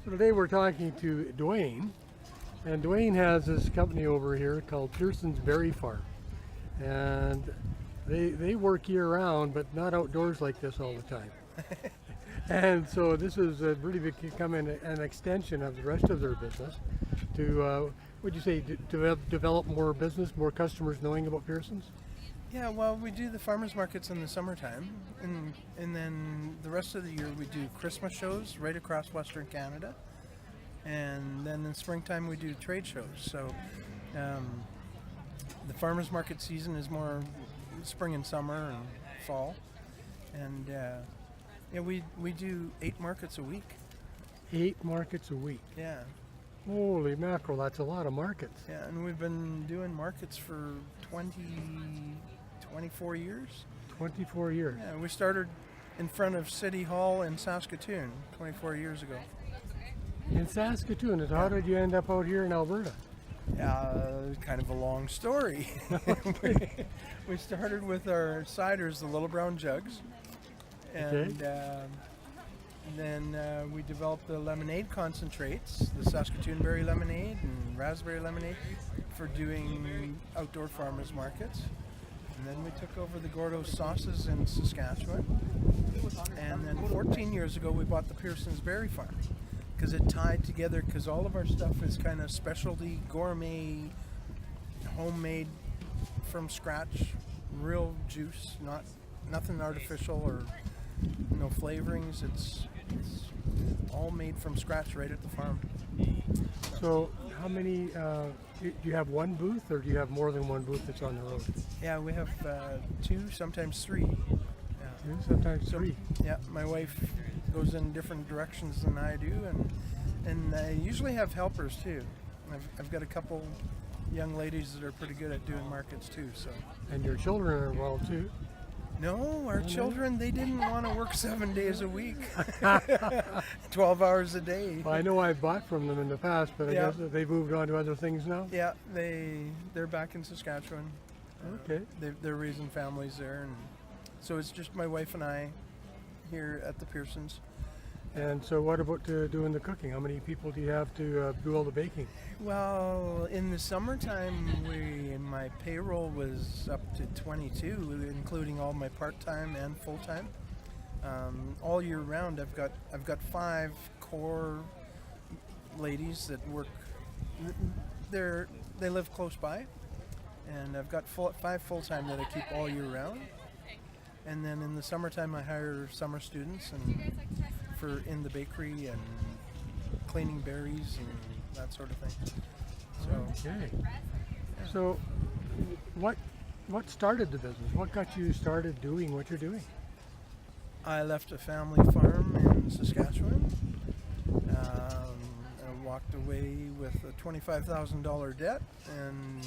So today we're talking to Duane, and Duane has this company over here called Pearsons Berry Farm, and they work year-round, but not outdoors like this all the time. And so this is really becoming an extension of the rest of their business to, would you say, develop more business, more customers knowing about Pearsons? Yeah, well, we do the farmers markets in the summertime, and then the rest of the year we do Christmas shows right across Western Canada, and then in springtime we do trade shows. So the farmers market season is more spring and summer and fall, and yeah, we do 8 markets a week. 8 markets a week? Yeah. Holy mackerel, that's a lot of markets. Yeah, and we've been doing markets for 24 years. 24 years. Yeah, we started in front of City Hall in Saskatoon 24 years ago. In Saskatoon, and how did you end up out here in Alberta? Kind of a long story. We started with our ciders, the little brown jugs, and then we developed the lemonade concentrates, the Saskatoon berry lemonade and raspberry lemonade, for doing outdoor farmers markets. And then we took over the Gordo sauces in Saskatchewan. And then 14 years ago we bought the Pearsons Berry Farm, because it tied together, because all of our stuff is kind of specialty, gourmet, homemade, from scratch, real juice, nothing artificial or no flavorings. It's all made from scratch right at the farm. So how many, do you have one booth, or do you have more than one booth that's on the road? Yeah, we have 2, sometimes 3. Yeah. 2, sometimes 3. Yeah, my wife goes in different directions than I do, and I usually have helpers too. I've got a couple young ladies that are pretty good at doing markets too. So. And your children are involved too? No, our children, they didn't want to work 7 days a week, 12 hours a day. Well, I know I've bought from them in the past, but I guess that they've moved on to other things now? Yeah, they're back in Saskatchewan. Okay. They're raising families there, and so it's just my wife and I here at the Pearsons. And so what about doing the cooking? How many people do you have to do all the baking? Well, in the summertime, my payroll was up to 22, including all my part-time and full-time. All year round, I've got 5 core ladies that work. They live close by, and I've got 5 full-time that I keep all year round. And then in the summertime, I hire summer students and in the bakery and cleaning berries and that sort of thing. So, okay. Yeah. So what started the business? What got you started doing what you're doing? I left a family farm in Saskatchewan. I walked away with a $25,000 debt and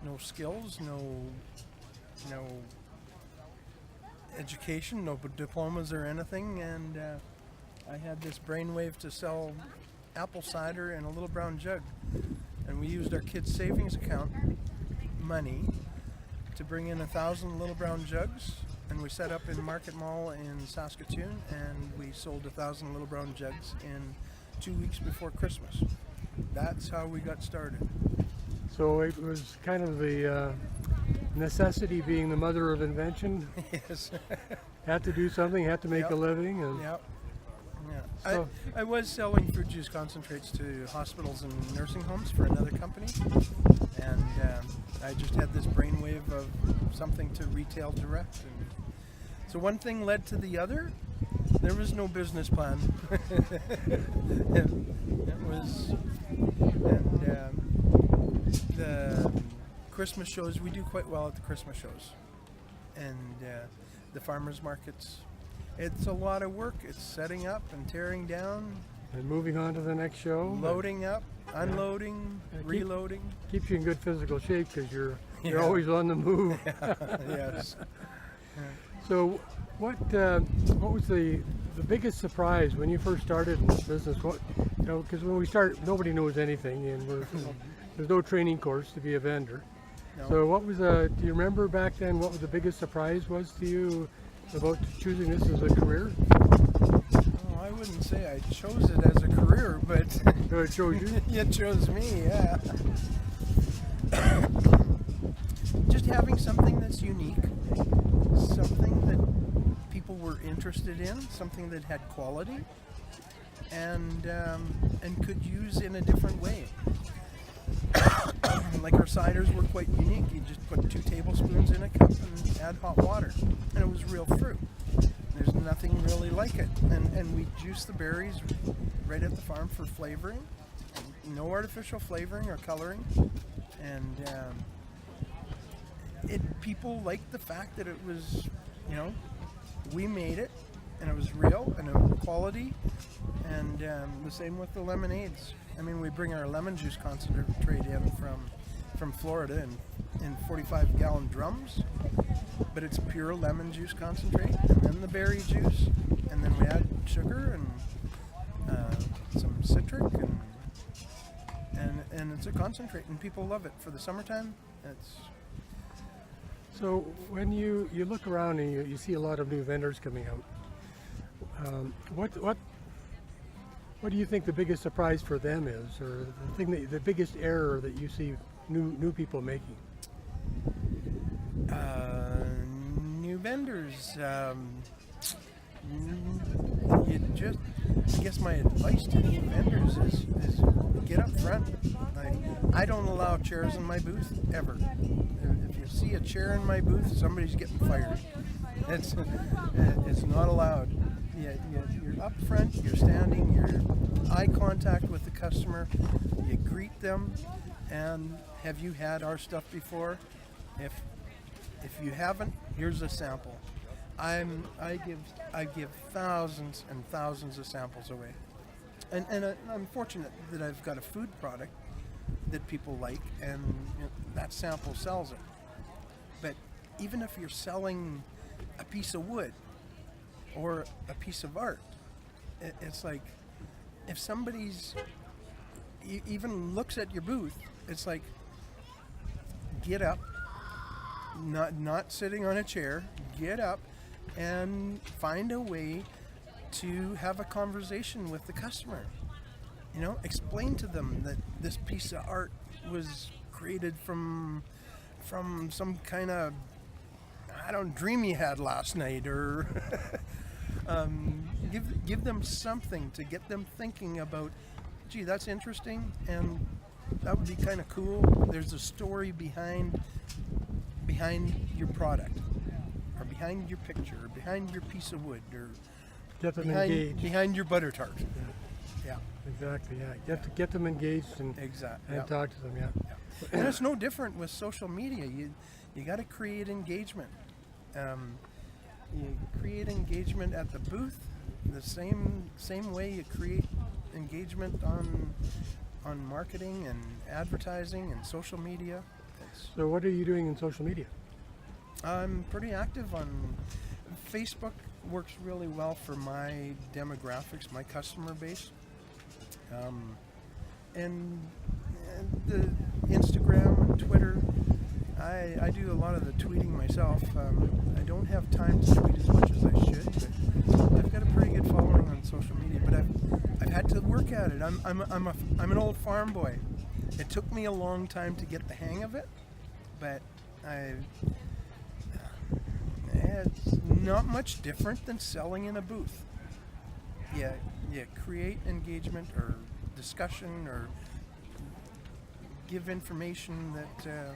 no skills, no education, no diplomas or anything, and I had this brainwave to sell apple cider in a little brown jug, and we used our kids' savings account money to bring in 1,000 little brown jugs, and we set up in Market Mall in Saskatoon, and we sold 1,000 little brown jugs in 2 weeks before Christmas. That's how we got started. So it was kind of the necessity being the mother of invention. Yes. Had to do something, had to make a living. And yeah. So I was selling fruit juice concentrates to hospitals and nursing homes for another company, and I just had this brainwave of something to retail direct. And so one thing led to the other. There was no business plan. The Christmas shows, we do quite well at the Christmas shows, and the farmers markets. It's a lot of work. It's setting up and tearing down. And moving on to the next show. Loading up, unloading, reloading. Keeps you in good physical shape because you're always on the move. Yes. So what was the biggest surprise when you first started in this business? Because when we start, nobody knows anything, and there's no training course to be a vendor. No. So what was do you remember back then what was the biggest surprise was to you about choosing this as a career? Oh, I wouldn't say I chose it as a career, but but So it shows you. it chose me, yeah. Just having something that's unique, something that people were interested in, something that had quality, and could use in a different way. Like our ciders were quite unique. You just put 2 tablespoons in a cup and add hot water, and it was real fruit. There's nothing really like it. And we juice the berries right at the farm for flavoring. No artificial flavoring or coloring. And people liked the fact that it was, we made it, and it was real, and it was quality. And the same with the lemonades. I mean, we bring our lemon juice concentrate in from Florida in 45-gallon drums, but it's pure lemon juice concentrate, and then the berry juice, and then we add sugar and some citric, and it's a concentrate, and people love it. For the summertime, it's... So when you look around and you see a lot of new vendors coming out, what do you think the biggest surprise for them is, or the biggest error that you see new people making? New vendors. I guess my advice to new vendors is get up front. I don't allow chairs in my booth ever. If you see a chair in my booth, somebody's getting fired. It's not allowed. You're up front, you're standing, you're eye contact with the customer, you greet them, and have you had our stuff before? If you haven't, here's a sample. I give thousands and thousands of samples away, and I'm fortunate that I've got a food product that people like, and that sample sells it. But even if you're selling a piece of wood or a piece of art, it's like, if somebody's even looks at your booth, it's like, get up, not sitting on a chair, get up and find a way to have a conversation with the customer. Explain to them that this piece of art was created from some kind of, dream you had last night, or give them something to get them thinking about, gee, that's interesting, and that would be kind of cool. There's a story behind your product, or behind your picture, or behind your piece of wood, or Get them engaged. behind your butter tart. Yeah. Exactly. Yeah. Get them engaged and talk to them. Yeah. And it's no different with social media. You got to create engagement. You create engagement at the booth the same way you create engagement on marketing and advertising and social media. So what are you doing in social media? I'm pretty active on Facebook. Works really well for my demographics, my customer base. And the Instagram and Twitter, I do a lot of the tweeting myself. I don't have time to tweet as much as I should, but I've got a pretty good following on social media. But I've had to work at it. I'm an old farm boy. It took me a long time to get the hang of it, but it's not much different than selling in a booth. You create engagement or discussion, or give information that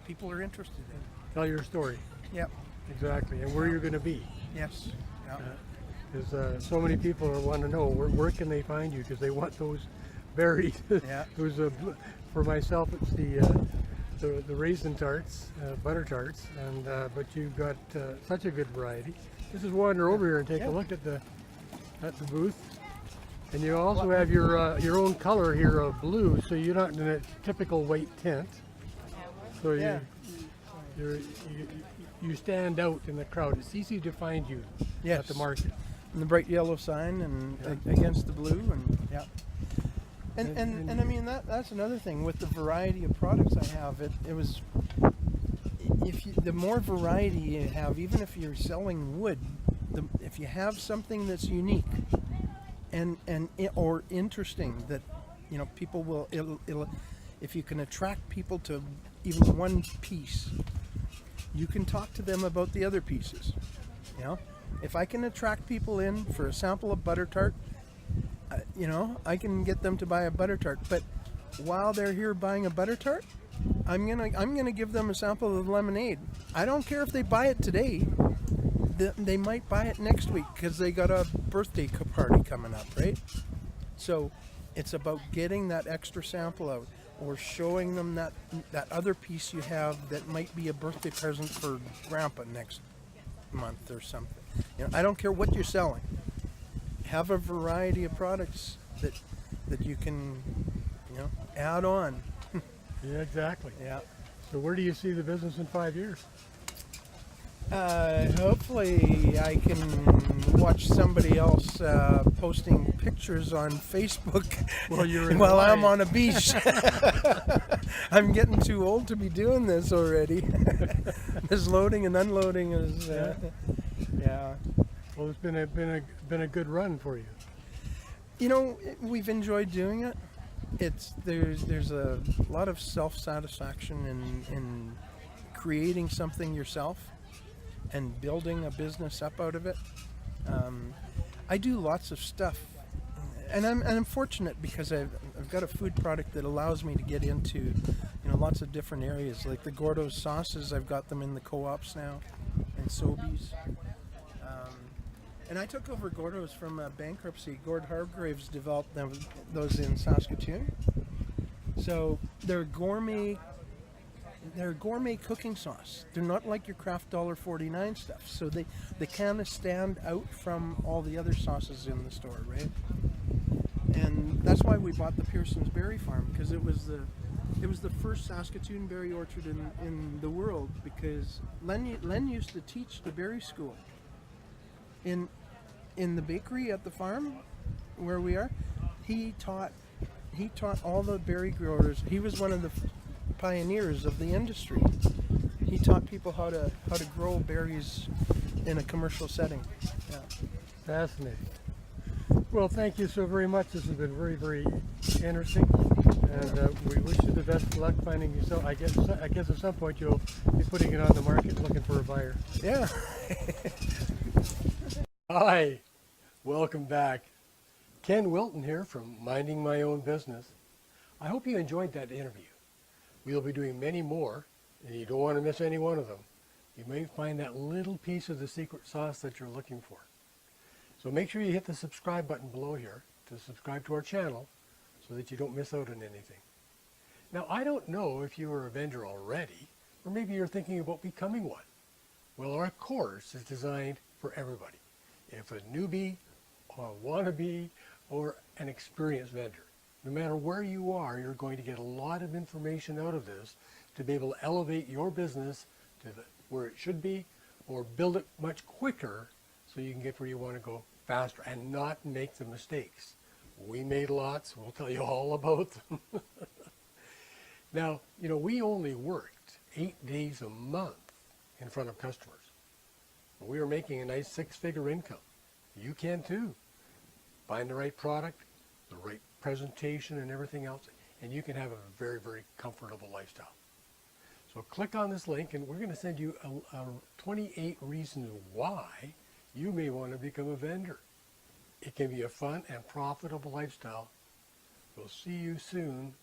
people are interested in. Tell your story. Yep. Exactly, and where you're going to be. Yes. Yep. Because so many people want to know where can they find you, because they want those berries. Yeah. For myself, it's the raisin tarts, butter tarts, and but you've got such a good variety. Just wander over here and take a look at the booth. And you also have your own color here of blue, so you're not in a typical white tint. So you stand out in the crowd. It's easy to find you at the market. And the bright yellow sign and against the blue, and And I mean that's another thing with the variety of products I have. It was the more variety you have, even if you're selling wood, if you have something that's unique or interesting that, you know, people will, it'll if you can attract people to even one piece, you can talk to them about the other pieces. You know, if I can attract people in for a sample of butter tart, you know, I can get them to buy a butter tart. But while they're here buying a butter tart, I'm gonna give them a sample of lemonade. I don't care if they buy it today. They might buy it next week because they got a birthday party coming up, right? So it's about getting that extra sample out, or showing them that other piece you have that might be a birthday present for Grandpa next month or something. You know, I don't care what you're selling. Have a variety of products that you can, you know, add on. Yeah, exactly. Yeah. So where do you see the business in 5 years? Hopefully I can watch somebody else posting pictures on Facebook while I'm on a beach. I'm getting too old to be doing this already. This loading and unloading is, yeah. Well, it's been a good run for you. You know, we've enjoyed doing it. There's a lot of self-satisfaction in creating something yourself and building a business up out of it. I do lots of stuff, and I'm fortunate because I've got a food product that allows me to get into, you know, lots of different areas. Like the Gordo's sauces, I've got them in the co-ops now, and Sobeys. And I took over Gordo's from bankruptcy. Gord Hargraves developed those in Saskatoon. So they're gourmet cooking sauce. They're not like your Kraft $1.49 stuff. So they kind of stand out from all the other sauces in the store, right? And that's why we bought the Pearsons Berry Farm, because it was the first Saskatoon berry orchard in the world, because Len used to teach the berry school in the bakery at the farm where we are. He taught all the berry growers. He was one of the pioneers of the industry. He taught people how to grow berries in a commercial setting. Yeah. Fascinating. Well, thank you so very much. This has been very, very interesting, and we wish you the best of luck finding yourself. I guess at some point you'll be putting it on the market, looking for a buyer. Yeah. Hi, welcome back. Ken Wilton here from Minding My Own Business. I hope you enjoyed that interview. We'll be doing many more, and you don't want to miss any one of them. You may find that little piece of the secret sauce that you're looking for. So make sure you hit the subscribe button below here to subscribe to our channel so that you don't miss out on anything. Now, I don't know if you are a vendor already, or maybe you're thinking about becoming one. Well, our course is designed for everybody. If a newbie, or a wannabe, or an experienced vendor. No matter where you are, you're going to get a lot of information out of this to be able to elevate your business to where it should be, or build it much quicker so you can get where you want to go faster and not make the mistakes. We made lots. We'll tell you all about them. Now, you know, we only worked 8 days a month in front of customers. We were making a nice 6-figure income. You can too. Find the right product, the right presentation and everything else, and you can have a very, very comfortable lifestyle. So click on this link and we're going to send you a 28 reasons why you may want to become a vendor. It can be a fun and profitable lifestyle. We'll see you soon.